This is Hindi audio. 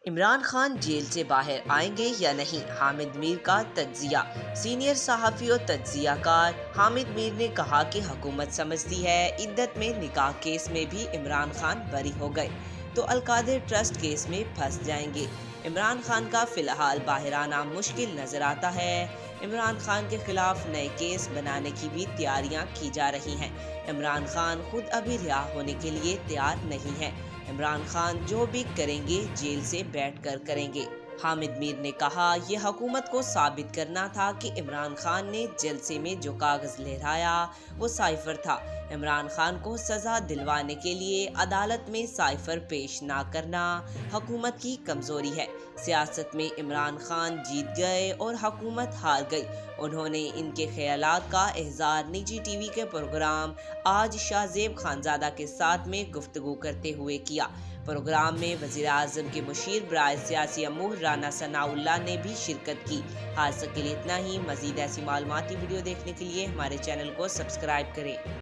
इमरान खान जेल से बाहर आएंगे या नहीं, हामिद मीर का तज्जिया। सीनियर सहाफ़ी और तज्जियाकार हामिद मीर ने कहा कि हुकूमत समझती है इद्दत में निकाह केस में भी इमरान खान बरी हो गए तो अलकादिर ट्रस्ट केस में फंस जाएंगे। इमरान खान का फिलहाल बाहर आना मुश्किल नजर आता है। इमरान खान के खिलाफ नए केस बनाने की भी तैयारियां की जा रही हैं। इमरान खान खुद अभी रिहा होने के लिए तैयार नहीं है। इमरान खान जो भी करेंगे जेल से बैठकर करेंगे। हामिद मीर ने कहा, यह हुकूमत को साबित करना था कि इमरान खान ने जलसे में जो कागज लहराया वो साइफर था। इमरान खान को सजा दिलवाने के लिए अदालत में साइफर पेश ना करना हुकूमत की कमजोरी है। सियासत में इमरान खान जीत गए और हुकूमत हार गई। उन्होंने इनके ख्यालात का इज़हार निजी टीवी के प्रोग्राम आज शाहजेब खानजादा के साथ में गुफ्तगू करते हुए किया। प्रोग्राम में वज़ीर आज़म के मुशीर बराए सियासी अमूर राना सनाउल्लाह ने भी शिरकत की। आज तक के लिए इतना ही। मज़ीद ऐसी मालूमाती वीडियो देखने के लिए हमारे चैनल को सब्सक्राइब करें।